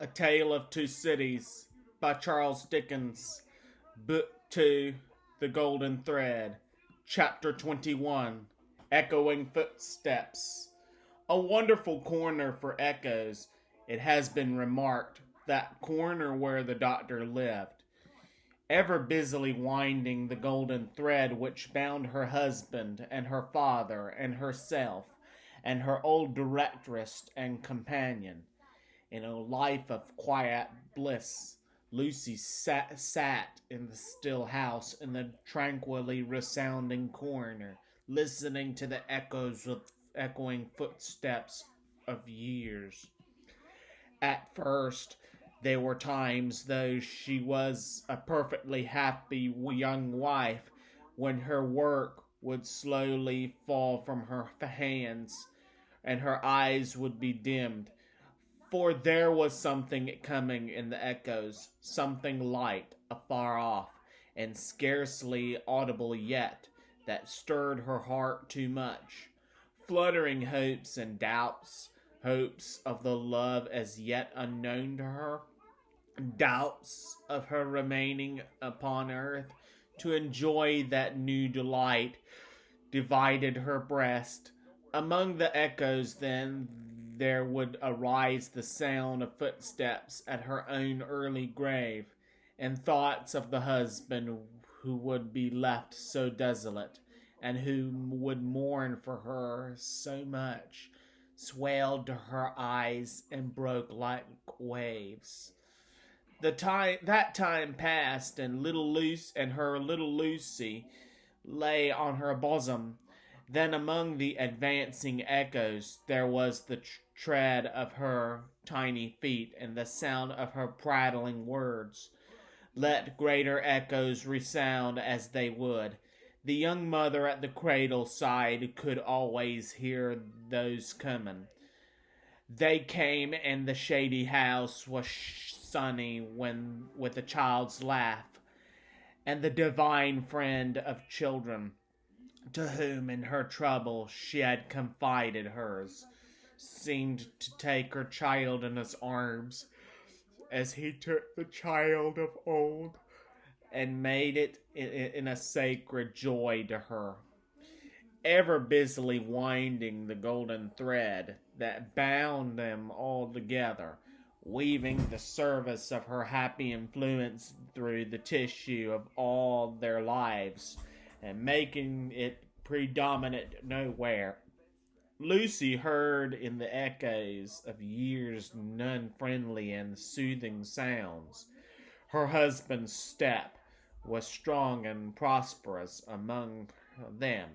A Tale of Two Cities by Charles Dickens. Book 2, The Golden Thread. Chapter 21, Echoing Footsteps. A wonderful corner for echoes. It has been remarked, that corner where the doctor lived, ever busily winding the golden thread which bound her husband and her father and herself and her old directress and companion. In a life of quiet bliss, Lucy sat in the still house in the tranquilly resounding corner, listening to the echoes of echoing footsteps of years. At first, there were times, though she was a perfectly happy young wife, when her work would slowly fall from her hands and her eyes would be dimmed. For there was something coming in the echoes, something light, afar off, and scarcely audible yet, that stirred her heart too much. Fluttering hopes and doubts, hopes of the love as yet unknown to her, doubts of her remaining upon earth to enjoy that new delight, divided her breast. Among the echoes, then, there would arise the sound of footsteps at her own early grave, and thoughts of the husband who would be left so desolate, and who would mourn for her so much, swelled to her eyes and broke like waves. That time passed, and her little Lucy lay on her bosom. Then among the advancing echoes there was the tread of her tiny feet and the sound of her prattling words. Let greater echoes resound as they would, the young mother at the cradle side could always hear those coming. They came, and the shady house was sunny when with a child's laugh, and the divine friend of children, to whom in her trouble she had confided hers, seemed to take her child in his arms, as he took the child of old, and made it in a sacred joy to her, ever busily winding the golden thread that bound them all together, weaving the service of her happy influence through the tissue of all their lives, and making it predominant nowhere. Lucy heard in the echoes of years none friendly and soothing sounds. Her husband's step was strong and prosperous among them,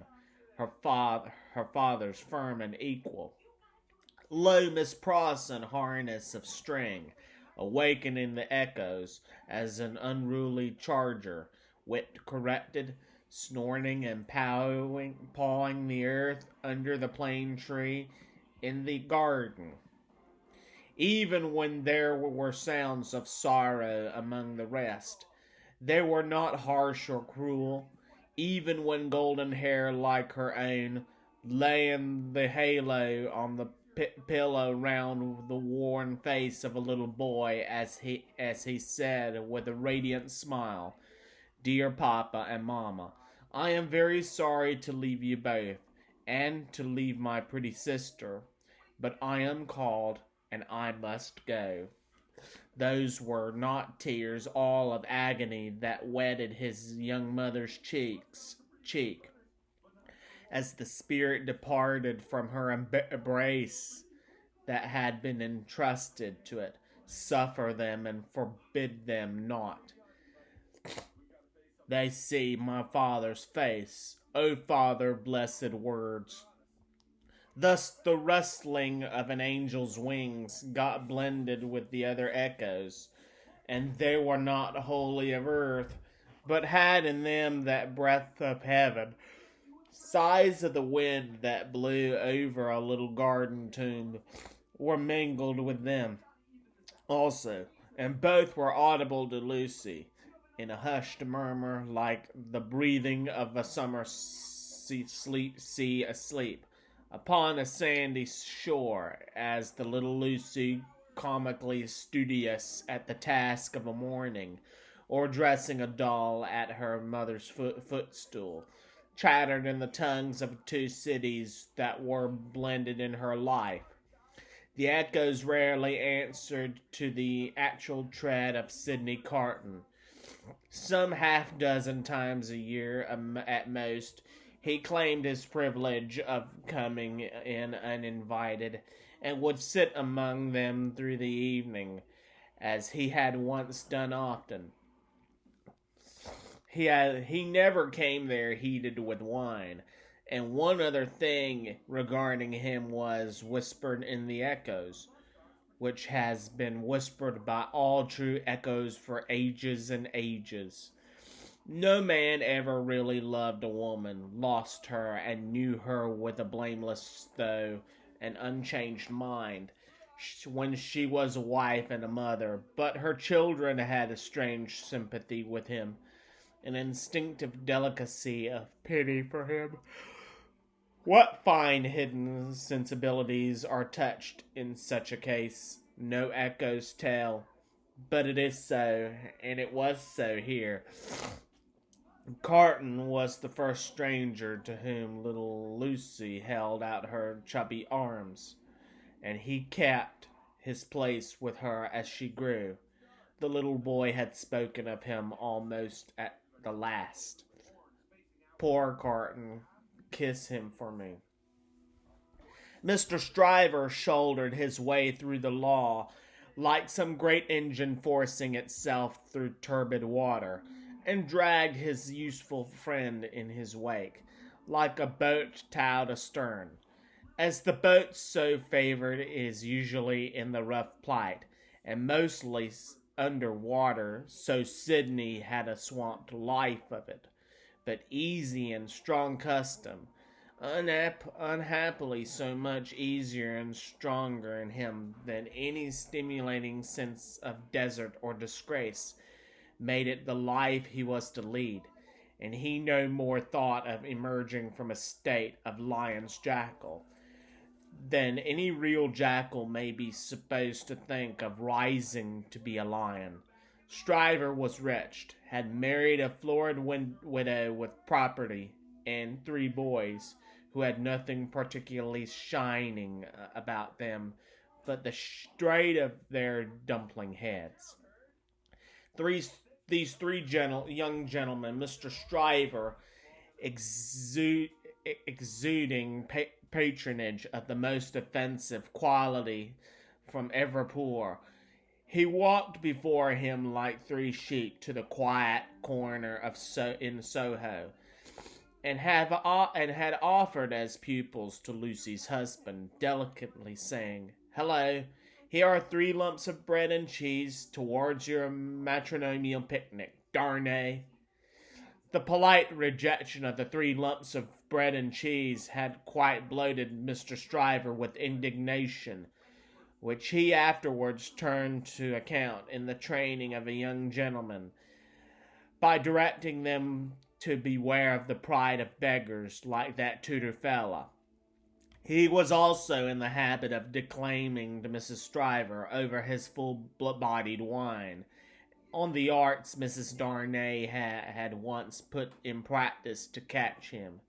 her father's firm and equal. Low Miss Pross and harness of string, awakening the echoes as an unruly charger, wit corrected, snorting and pawing the earth under the plane tree in the garden. Even when there were sounds of sorrow among the rest, they were not harsh or cruel. Even when golden hair like her own lay in the halo on the pillow round the worn face of a little boy, as he said with a radiant smile, "Dear Papa and Mamma, I am very sorry to leave you both, and to leave my pretty sister, but I am called, and I must go." Those were not tears all of agony that wetted his young mother's cheek, as the spirit departed from her embrace that had been entrusted to it. Suffer them and forbid them not. They see my father's face. O Father, blessed words. Thus the rustling of an angel's wings got blended with the other echoes, and they were not wholly of earth, but had in them that breath of heaven. Sighs of the wind that blew over a little garden tomb were mingled with them also, and both were audible to Lucy, in a hushed murmur like the breathing of a summer sea asleep upon a sandy shore, as the little Lucy comically studious at the task of a morning, or dressing a doll at her mother's footstool, chattered in the tongues of two cities that were blended in her life. The echoes rarely answered to the actual tread of Sydney Carton. Some half dozen times a year, at most, he claimed his privilege of coming in uninvited, and would sit among them through the evening, as he had once done often. He never came there heated with wine, and one other thing regarding him was whispered in the echoes, which has been whispered by all true echoes for ages and ages. No man ever really loved a woman, lost her, and knew her with a blameless though an unchanged mind when she was a wife and a mother, but her children had a strange sympathy with him, an instinctive delicacy of pity for him. What fine hidden sensibilities are touched in such a case, no echoes tell, but it is so, and it was so here. Carton was the first stranger to whom little Lucy held out her chubby arms, and he kept his place with her as she grew. The little boy had spoken of him almost at the last. Poor Carton, kiss him for me. Mr. Stryver shouldered his way through the law like some great engine forcing itself through turbid water, and dragged his useful friend in his wake, like a boat towed astern. As the boat so favored is usually in the rough plight, and mostly under water, so Sydney had a swamped life of it, but easy and strong custom, unhappily so much easier and stronger in him than any stimulating sense of desert or disgrace, made it the life he was to lead, and he no more thought of emerging from a state of lion's jackal than any real jackal may be supposed to think of rising to be a lion. Stryver was rich, had married a florid widow with property and 3 boys, who had nothing particularly shining about them but the straight of their dumpling heads. These three young gentlemen, Mr. Stryver exuding patronage of the most offensive quality from ever poor, he walked before him like 3 sheep to the quiet corner of in Soho, and had offered as pupils to Lucy's husband, delicately saying, "Hello, here are 3 lumps of bread and cheese towards your matrimonial picnic, Darnay." The polite rejection of the 3 lumps of bread and cheese had quite bloated Mr. Stryver with indignation, which he afterwards turned to account in the training of a young gentleman, by directing them to beware of the pride of beggars like that Tudor fella. He was also in the habit of declaiming to Mrs. Stryver over his full-bodied wine, on the arts Mrs. Darnay had once put in practice to catch him,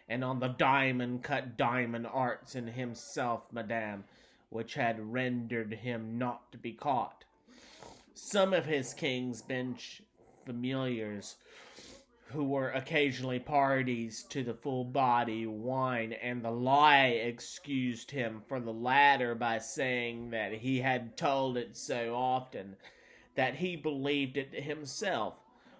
and on the diamond-cut diamond arts in himself, madame, which had rendered him not to be caught. Some of his King's Bench familiars, who were occasionally parties to the full-body wine and the lie, excused him for the latter by saying that he had told it so often that he believed it himself,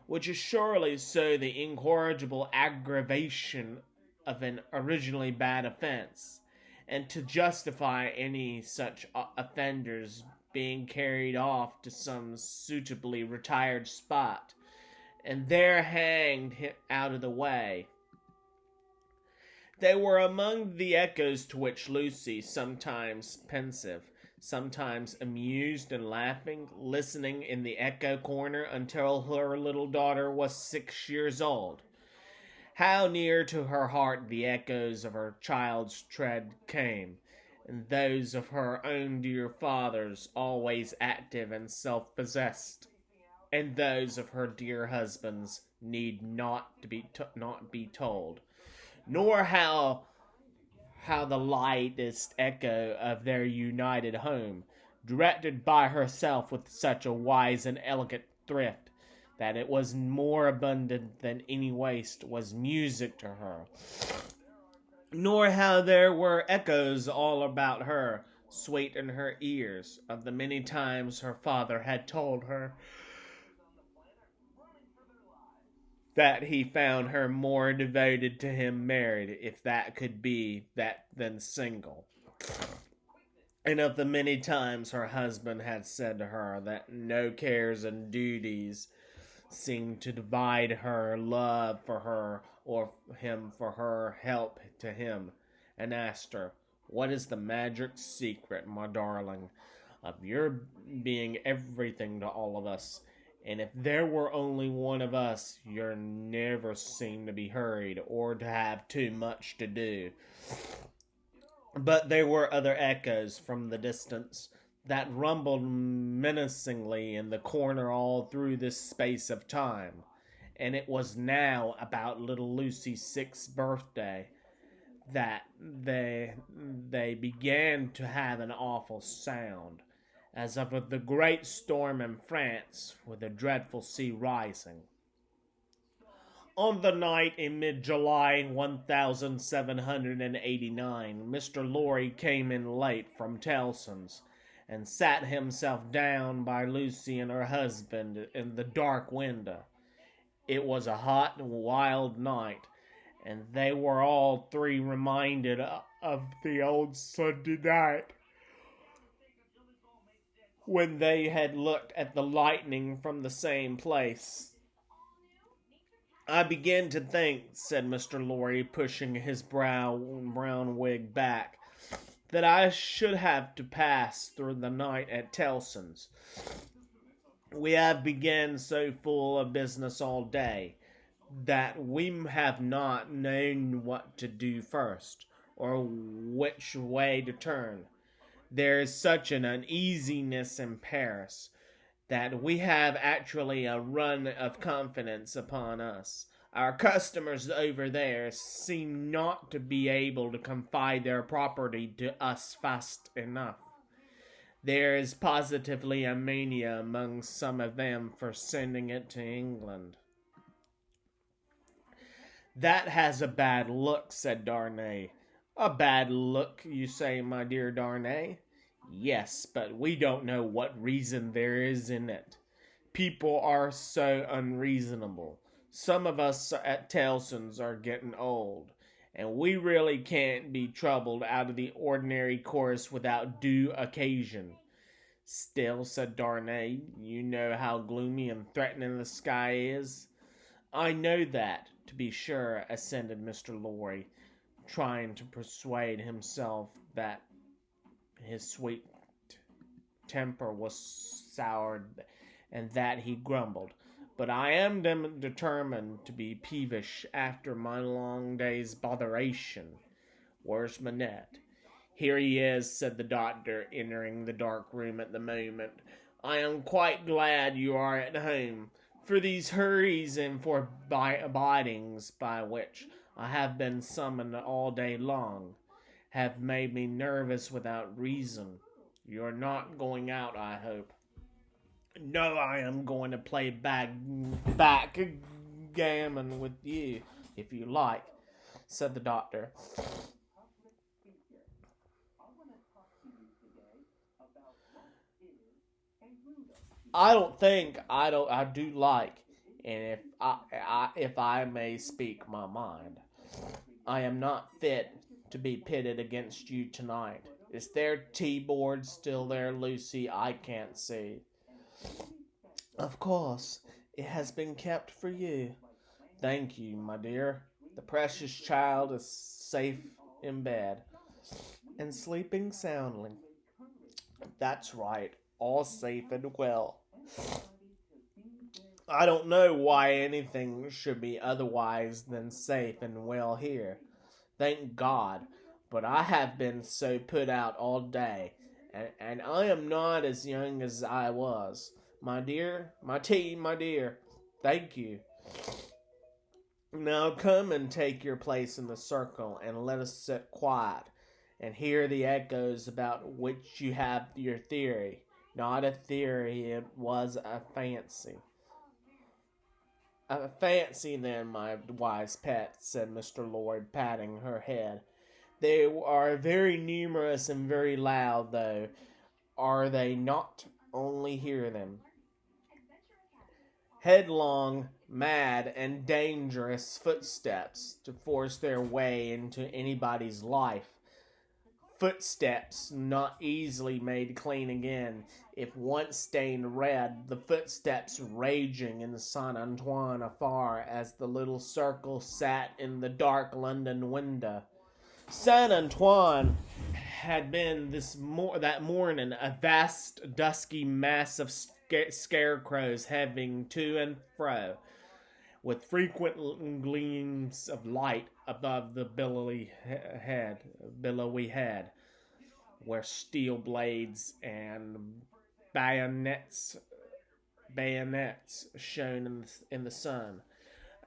which is surely so the incorrigible aggravation of an originally bad offense, and to justify any such offenders being carried off to some suitably retired spot, and there hanged out of the way. They were among the echoes to which Lucy, sometimes pensive, sometimes amused and laughing, listening in the echo corner until her little daughter was 6 years old. How near to her heart the echoes of her child's tread came, and those of her own dear fathers always active and self-possessed, and those of her dear husbands need not be told, nor how the lightest echo of their united home, directed by herself with such a wise and elegant thrift that it was more abundant than any waste, was music to her, nor how there were echoes all about her, sweet in her ears, of the many times her father had told her that he found her more devoted to him married, if that could be, that than single, and of the many times her husband had said to her that no cares and duties seemed to divide her love for her or him for her help to him, and asked her, "What is the magic secret, my darling, of your being everything to all of us? And if there were only one of us, you never seem to be hurried or to have too much to do." But there were other echoes from the distance that rumbled menacingly in the corner all through this space of time, and it was now about little Lucy's 6th birthday that they began to have an awful sound, as of the great storm in France, with a dreadful sea rising. On the night in mid-July 1789, Mr. Lorry came in late from Tellson's, and sat himself down by Lucy and her husband in the dark window. It was a hot and wild night, and they were all three reminded of the old Sunday night, when they had looked at the lightning from the same place. "I begin to think," said Mr. Lorry, pushing his brown wig back, "that I should have to pass through the night at Tellson's. We have been so full of business all day, that we have not known what to do first, or which way to turn. There is such an uneasiness in Paris, that we have actually a run of confidence upon us. Our customers over there seem not to be able to confide their property to us fast enough. There is positively a mania among some of them for sending it to England." "That has a bad look," said Darnay. "A bad look, you say, my dear Darnay?" "Yes, but we don't know what reason there is in it. People are so unreasonable. Some of us at Tellson's are getting old, and we really can't be troubled out of the ordinary course without due occasion." "Still," said Darnay, "you know how gloomy and threatening the sky is." "I know that, to be sure," assented Mr. Lorry, trying to persuade himself that his sweet temper was soured, and that he grumbled. "But I am determined to be peevish after my long day's botheration. Where's Manette?" "Here he is," said the doctor, entering the dark room at the moment. "I am quite glad you are at home, for these hurries and forebodings by which I have been summoned all day long have made me nervous without reason. You're not going out, I hope?" "No, I am going to play backgammon with you, if you like," said the doctor. I do like, and if I may speak my mind, I am not fit to be pitted against you tonight. Is their tea-board still there, Lucy? I can't see." "Of course, it has been kept for you." "Thank you, my dear. The precious child is safe in bed, and sleeping soundly." "That's right, all safe and well. I don't know why anything should be otherwise than safe and well here. Thank God, but I have been so put out all day, and I am not as young as I was. My dear, my tea, my dear, thank you. Now come and take your place in the circle, and let us sit quiet and hear the echoes about which you have your theory. Not a theory, it was a fancy. A fancy, then, my wise pet, said Mr. Lord, patting her head. They are very numerous and very loud, though, are they not? Only hear them. Headlong, mad, and dangerous footsteps to force their way into anybody's life. Footsteps not easily made clean again. If once stained red, the footsteps raging in Saint Antoine afar as the little circle sat in the dark London window. Saint Antoine had been that morning a vast dusky mass of scarecrows heaving to and fro, with frequent gleams of light above the billowy head, where steel blades and bayonets shone in the sun.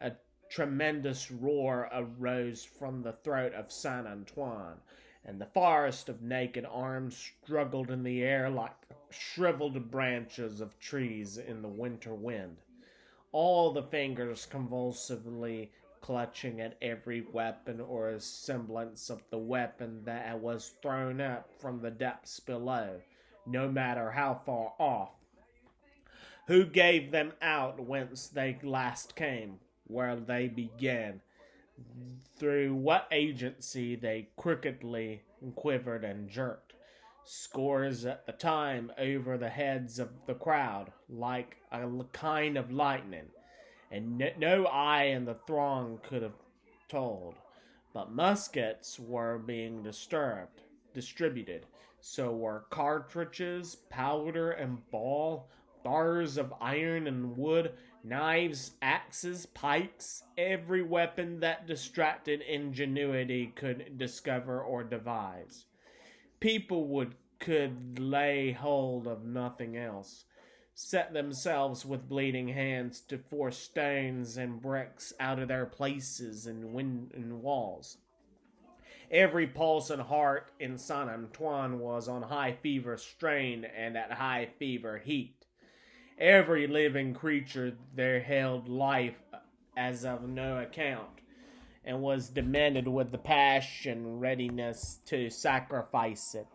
A tremendous roar arose from the throat of Saint Antoine, and the forest of naked arms struggled in the air like shriveled branches of trees in the winter wind. All the fingers convulsively clutching at every weapon or a semblance of the weapon that was thrown up from the depths below, no matter how far off. Who gave them out whence they last came, where they began, through what agency they crookedly quivered and jerked, scores at the time over the heads of the crowd, like a kind of lightning, and no eye in the throng could have told. But muskets were being distributed, so were cartridges, powder and ball, bars of iron and wood, knives, axes, pikes, every weapon that distracted ingenuity could discover or devise. People could lay hold of nothing else, set themselves with bleeding hands to force stones and bricks out of their places in walls. Every pulse and heart in Saint Antoine was on high fever strain and at high fever heat. Every living creature there held life as of no account, and was demanded with the passion readiness to sacrifice it.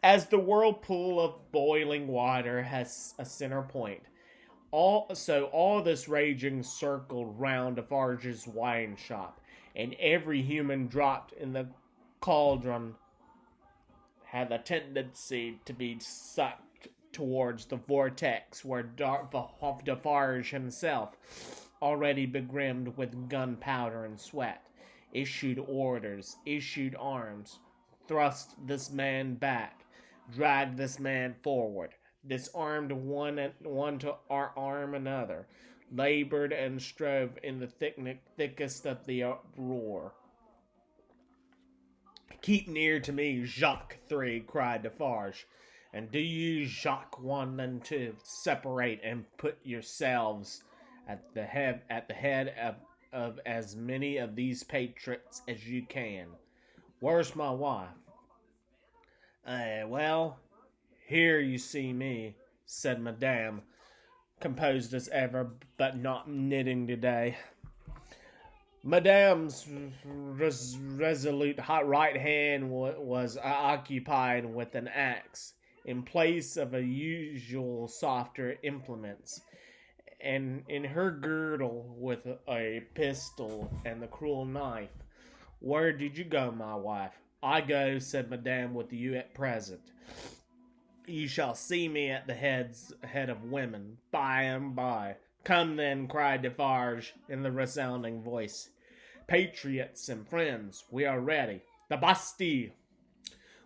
As the whirlpool of boiling water has a center point, all this raging circled round Defarge's wine shop, and every human dropped in the cauldron had a tendency to be sucked towards the vortex where Defarge himself, already begrimed with gunpowder and sweat, issued orders, issued arms, thrust this man back, dragged this man forward, disarmed one to arm another, labored and strove in the thickest of the uproar. "Keep near to me, Jacques 3, cried Defarge, and do you, Jacques 1 and 2, separate and put yourselves at the head of as many of these patriots as you can. Where's my wife?" Well, here you see me," said Madame, composed as ever, but not knitting today. Madame's resolute right hand was occupied with an axe, in place of a usual softer implements, and in her girdle with a pistol and the cruel knife. "Where did you go, my wife?" "I go," said Madame, "with you at present. You shall see me at the head of women, by and by." "Come then," cried Defarge, in the resounding voice. "Patriots and friends, we are ready. The Bastille!"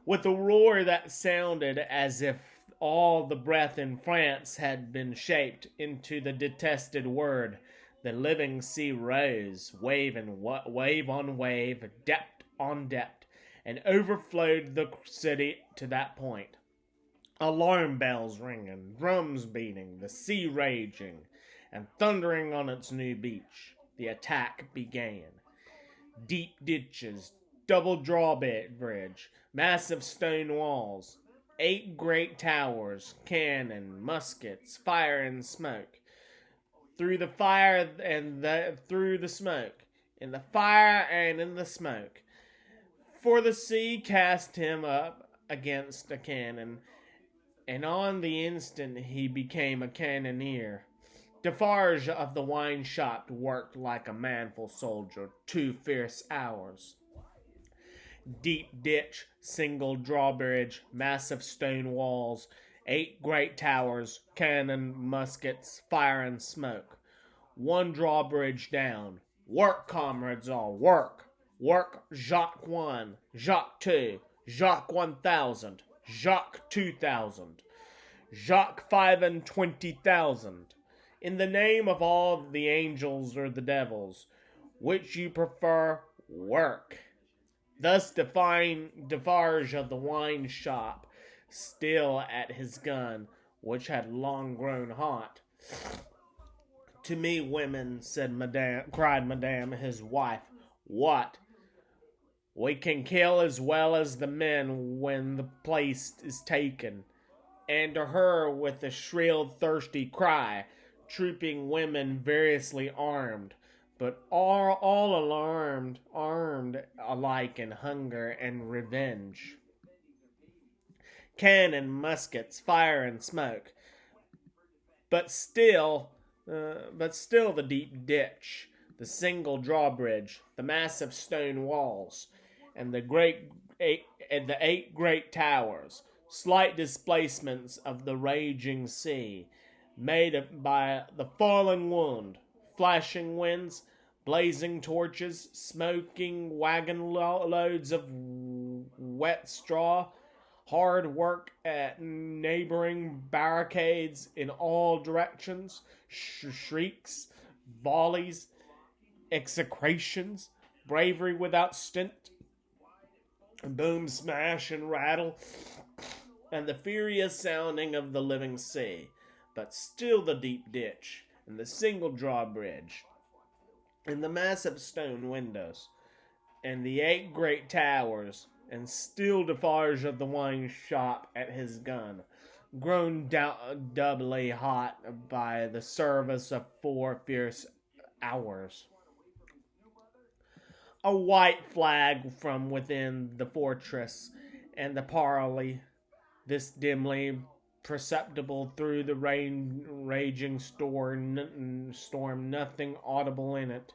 With a roar that sounded as if all the breath in France had been shaped into the detested word, the living sea rose, wave on wave, depth on depth, and overflowed the city to that point. Alarm bells ringing, drums beating, the sea raging, and thundering on its new beach. The attack began. Deep ditches, double drawbridge, massive stone walls, 8 great towers, cannon, muskets, fire and smoke. Through the fire and through the smoke, in the fire and in the smoke. For the sea cast him up against a cannon, and on the instant he became a cannoneer. Defarge of the wine shop worked like a manful soldier 2 fierce hours. Deep ditch, single drawbridge, massive stone walls, 8 great towers, cannon, muskets, fire and smoke. 1 drawbridge down. Work, comrades all, work! Work, Jacques 1, Jacques 2, Jacques 1000, Jacques 2000, Jacques 25,000. In the name of all the angels or the devils, which you prefer, work. Thus Defarge of the wine shop, still at his gun, which had long grown hot. To me, women, cried Madame, his wife, what? We can kill as well as the men when the place is taken. And to her, with a shrill, thirsty cry, trooping women variously armed, but all alarmed, armed alike in hunger and revenge. Cannon, muskets, fire and smoke. But still the deep ditch, the single drawbridge, the massive stone walls, and the 8 great towers, slight displacements of the raging sea, made by the falling wind, flashing winds, blazing torches, smoking wagon loads of wet straw, hard work at neighboring barricades in all directions, shrieks, volleys, execrations, bravery without stint, boom, smash, and rattle, and the furious sounding of the living sea. But still the deep ditch, and the single drawbridge, and the massive stone windows, and the 8 great towers, and still Defarge of the wine shop at his gun, grown doubly hot by the service of 4 fierce hours. A white flag from within the fortress, and the parley, this dimly perceptible through the raging storm, nothing audible in it.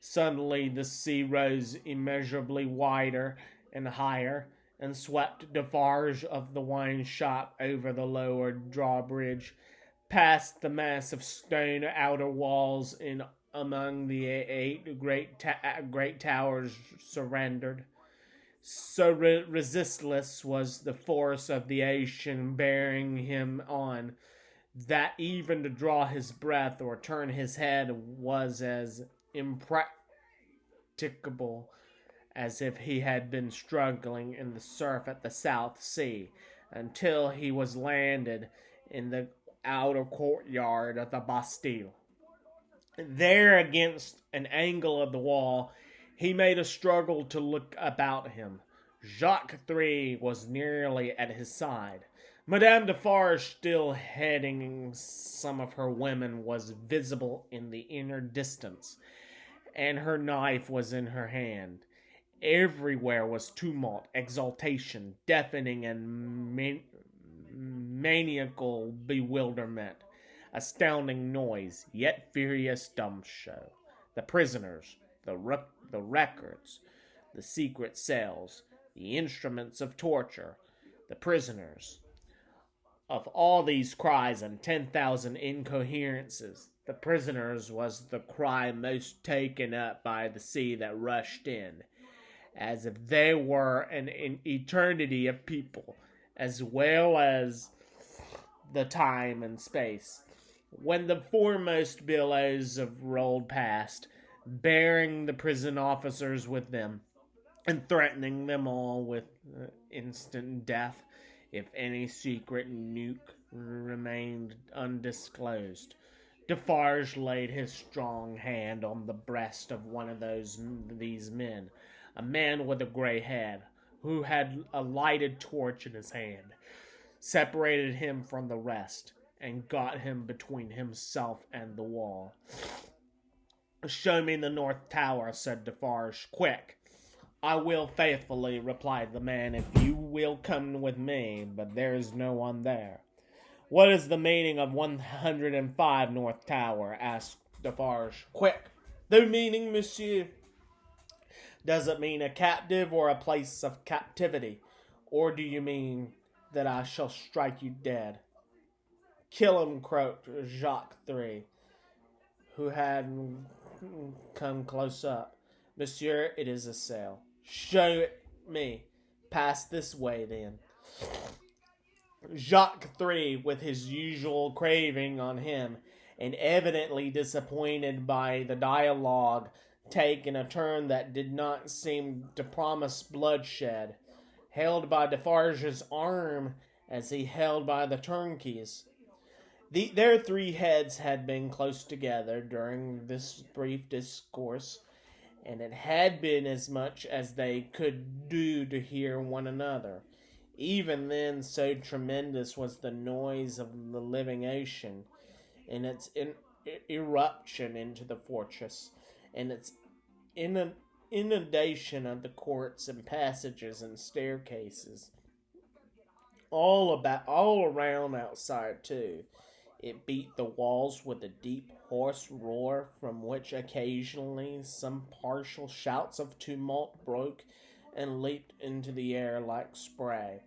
Suddenly the sea rose immeasurably wider and higher, and swept Defarge of the wine shop over the lower drawbridge, past the massive stone outer walls, in among the 8 great towers surrendered. So resistless was the force of the ocean bearing him on, that even to draw his breath or turn his head was as impracticable as if he had been struggling in the surf at the South Sea, until he was landed in the outer courtyard of the Bastille. There, against an angle of the wall, he made a struggle to look about him. Jacques 3 was nearly at his side. Madame Defarge, still heading some of her women, was visible in the inner distance, and her knife was in her hand. Everywhere was tumult, exultation, deafening and maniacal bewilderment, astounding noise, yet furious dumb show. The prisoners, the records, the secret cells, the instruments of torture, the prisoners. Of all these cries and 10,000 incoherences, the prisoners was the cry most taken up by the sea that rushed in, as if they were an eternity of people, as well as the time and space. When the foremost billows rolled past, bearing the prison officers with them, and threatening them all with instant death if any secret nuke remained undisclosed. Defarge laid his strong hand on the breast of one of these men, a man with a gray head, who had a lighted torch in his hand, separated him from the rest, and got him between himself and the wall. "Show me the north tower," said Defarge. "Quick!" "I will faithfully," replied the man, "if you will come with me, but there is no one there." "What is the meaning of 105 North Tower?" asked Defarge. "Quick!" "The meaning, monsieur?" "Does it mean a captive or a place of captivity? Or do you mean that I shall strike you dead?" "Kill him," croaked Jacques Three, who had come close up. "Monsieur, it is a cell." "Show it me. Pass this way, then." Jacques Three, with his usual craving on him, and evidently disappointed by the dialogue taking a turn that did not seem to promise bloodshed, held by Defarge's arm as he held by the turnkey's. Their three heads had been close together during this brief discourse, and it had been as much as they could do to hear one another. Even then, so tremendous was the noise of the living ocean, in its eruption into the fortress, and its inundation of the courts and passages and staircases, all around outside too. It beat the walls with a deep, hoarse roar, from which occasionally some partial shouts of tumult broke and leaped into the air like spray.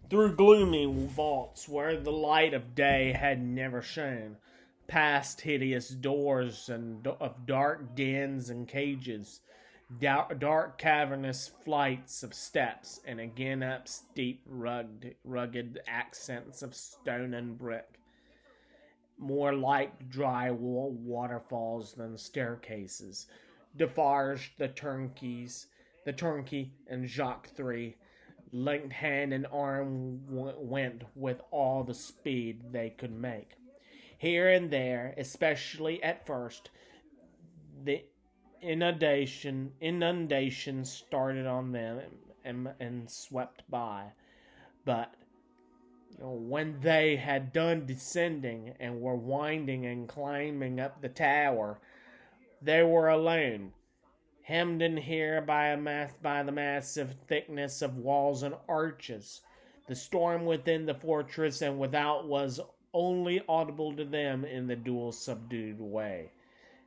Through gloomy vaults where the light of day had never shone, past hideous doors and of dark dens and cages, dark cavernous flights of steps, and again up steep, rugged ascents of stone and brick, more like dry waterfalls than staircases. Defarge, the turnkey, and Jacques Three, linked hand and arm, went with all the speed they could make. Here and there, especially at first, the inundation started on them and swept by. But when they had done descending and were winding and climbing up the tower, they were alone, hemmed in here by the massive thickness of walls and arches. The storm within the fortress and without was only audible to them in the dual subdued way,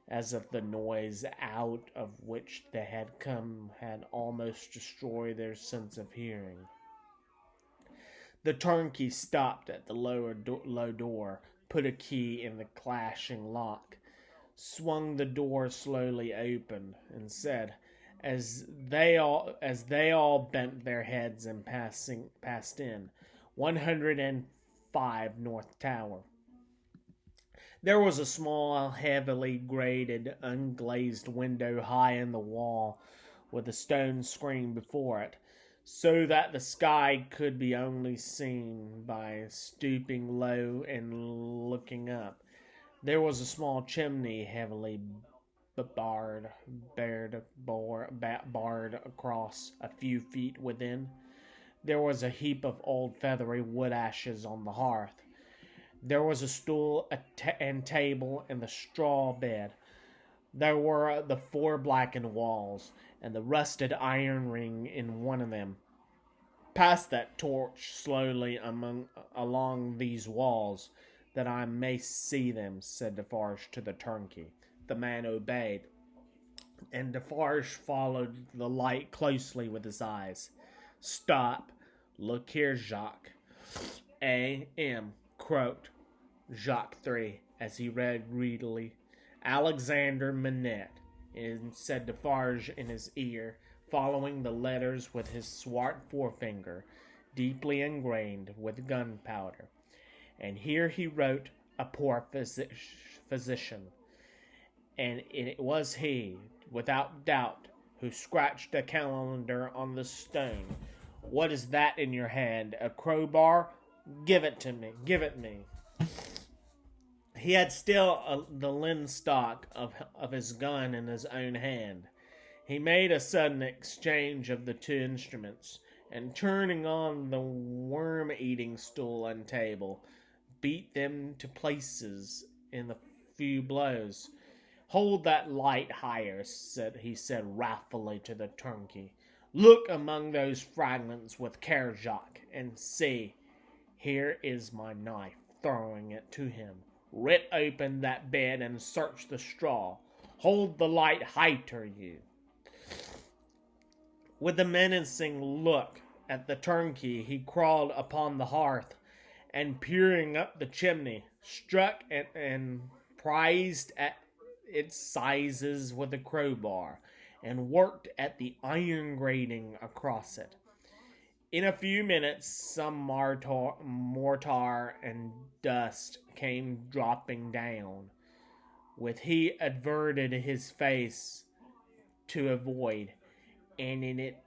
as if the noise out of which they had come had almost destroyed their sense of hearing. The turnkey stopped at the low door, put a key in the clashing lock, swung the door slowly open, and said, as they all bent their heads and passed in, 105 North Tower. There was a small, heavily grated, unglazed window high in the wall, with a stone screen before it, so that the sky could be only seen by stooping low and looking up. There was a small chimney, heavily barred across a few feet within. There was a heap of old feathery wood ashes on the hearth. There was a stool and table and the straw bed. There were the 4 blackened walls, and the rusted iron ring in one of them. "Pass that torch slowly along these walls, that I may see them," said Defarge to the turnkey. The man obeyed, and Defarge followed the light closely with his eyes. "Stop. Look here, Jacques." "A.M." croaked Jacques Three, as he read greedily. "Alexander Manette," said Defarge in his ear, following the letters with his swart forefinger, deeply ingrained with gunpowder. And here he wrote a poor physician, and it was he, without doubt, who scratched a calendar on the stone. "What is that in your hand? A crowbar? Give it to me. Give it me." He had still the linstock of his gun in his own hand. He made a sudden exchange of the two instruments, and turning on the worm-eating stool and table, beat them to places in the few blows. "Hold that light higher," he said wrathfully to the turnkey. "Look among those fragments with care, Jacques, and see, here is my knife," throwing it to him. "Rip open that bed and search the straw. Hold the light higher, you." With a menacing look at the turnkey, he crawled upon the hearth, and peering up the chimney, struck and prized at its sizes with a crowbar, and worked at the iron grating across it. In a few minutes, some mortar and dust came dropping down, which he averted his face to avoid, and in it,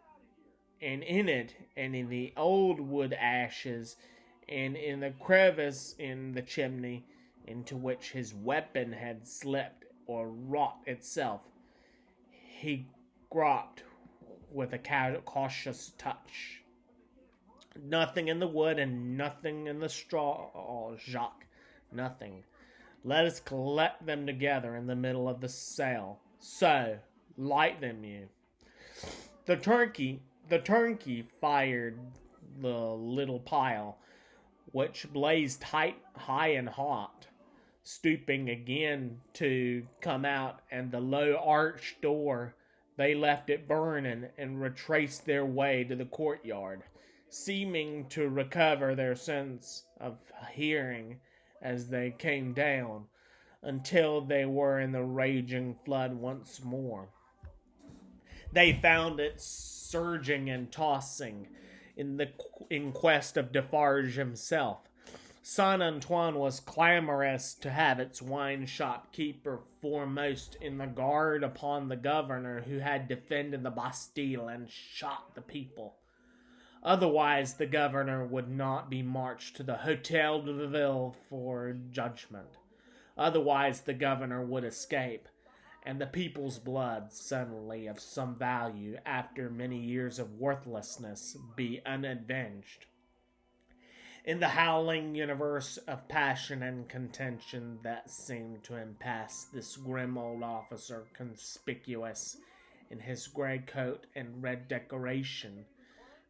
and in the old wood ashes, and in the crevice in the chimney into which his weapon had slipped or wrought itself, he groped with a cautious touch. "Nothing in the wood and nothing in the straw, Jacques, nothing. Let us collect them together in the middle of the cell. So, light them, you." The turnkey fired the little pile, which blazed high and hot, stooping again to come out, and the low arched door. They left it burning and retraced their way to the courtyard, seeming to recover their sense of hearing as they came down, until they were in the raging flood once more. They found it surging and tossing in quest of Defarge himself. Saint Antoine was clamorous to have its wine shop keeper foremost in the guard upon the governor who had defended the Bastille and shot the people. Otherwise, the governor would not be marched to the Hotel de Ville for judgment. Otherwise, the governor would escape, and the people's blood, suddenly of some value after many years of worthlessness, be unavenged. In the howling universe of passion and contention that seemed to encompass this grim old officer, conspicuous in his gray coat and red decoration,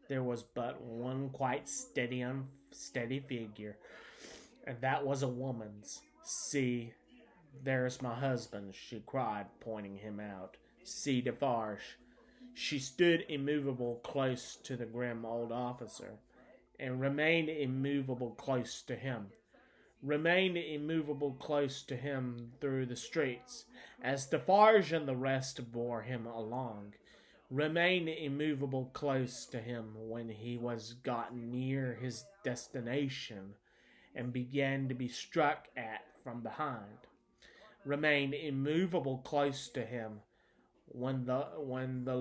there was but one quite steady figure, and that was a woman's. "See, there's my husband," she cried, pointing him out. "See Defarge." She stood immovable close to the grim old officer, and remained immovable close to him through the streets, as Defarge and the rest bore him along, remained immovable close to him when he was got near his destination and began to be struck at from behind, remained immovable close to him when the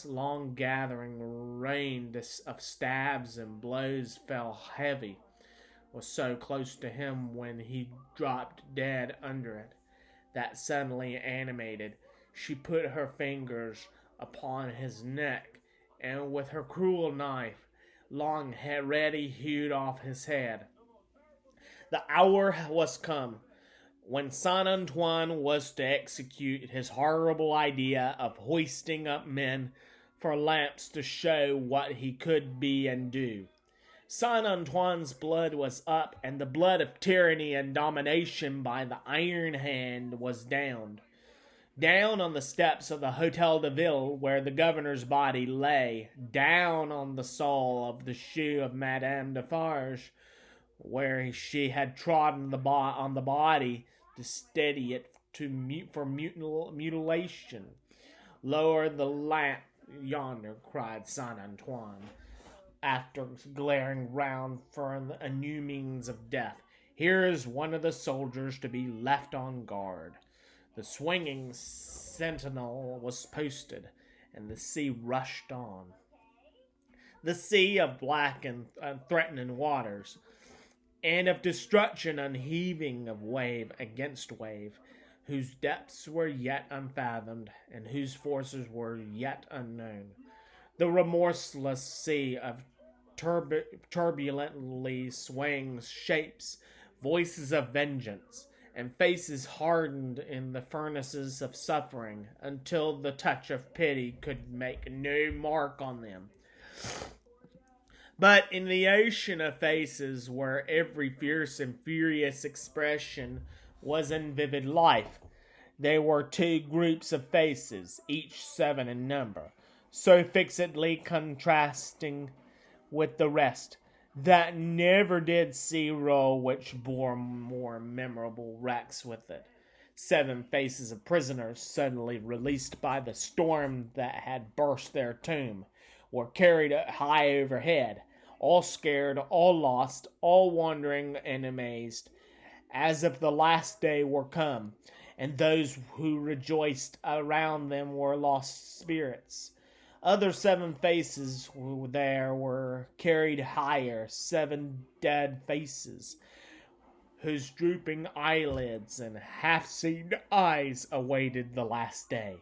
long gathering rain of stabs and blows fell heavy, was so close to him when he dropped dead under it, that suddenly animated, she put her fingers upon his neck, and with her cruel knife, long ready, hewed off his head. The hour was come when Saint Antoine was to execute his horrible idea of hoisting up men for lamps to show what he could be and do. Saint Antoine's blood was up, and the blood of tyranny and domination by the iron hand was down. Down on the steps of the Hotel de Ville, where the governor's body lay, down on the sole of the shoe of Madame Defarge, where she had trodden on the body to steady it for mutilation. "Lower the lamp yonder," cried Saint Antoine, after glaring round for a new means of death. "Here is one of the soldiers to be left on guard." The swinging sentinel was posted, and the sea rushed on. The sea of black and threatening waters, and of destruction unheaving of wave against wave, whose depths were yet unfathomed, and whose forces were yet unknown. The remorseless sea of turbulently swaying shapes, voices of vengeance, and faces hardened in the furnaces of suffering until the touch of pity could make no mark on them. But in the ocean of faces where every fierce and furious expression was in vivid life, there were two groups of faces, each 7 in number, so fixedly contrasting with the rest, that never did sea roll which bore more memorable wrecks with it. 7 faces of prisoners suddenly released by the storm that had burst their tomb, were carried high overhead, all scared, all lost, all wondering and amazed, as if the last day were come, and those who rejoiced around them were lost spirits. Other 7 faces there were carried higher, 7 dead faces, whose drooping eyelids and half-seen eyes awaited the last day.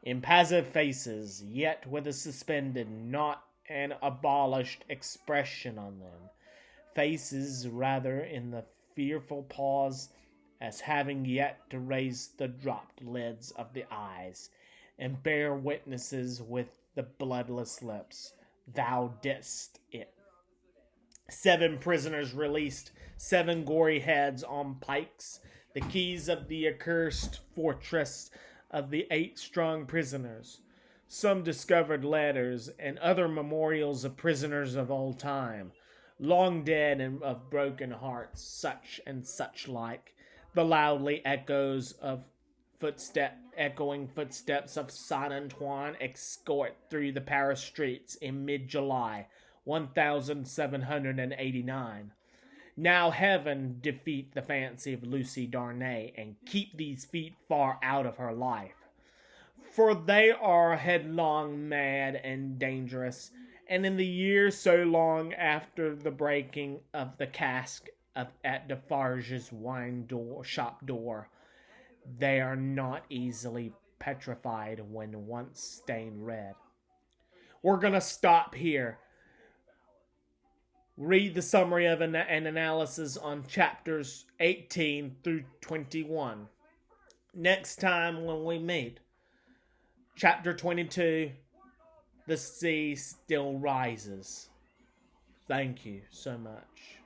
Impassive faces, yet with a suspended, not an abolished expression on them. Faces rather in the fearful pause, as having yet to raise the dropped lids of the eyes, and bear witnesses with the bloodless lips, thou didst it. 7 prisoners released, 7 gory heads on pikes, the keys of the accursed fortress of the 8 strong prisoners. Some discovered letters and other memorials of prisoners of old time, long dead and of broken hearts, such and such like, the loudly echoes of echoing footsteps of Saint Antoine escort through the Paris streets in mid-July, 1789. Now heaven defeat the fancy of Lucy Darnay, and keep these feet far out of her life. For they are headlong, mad, and dangerous, and in the year so long after the breaking of the cask at Defarge's shop door, they are not easily petrified when once stained red. We're going to stop here. Read the summary of an analysis on chapters 18 through 21. Next time when we meet, chapter 22, the sea still rises. Thank you so much.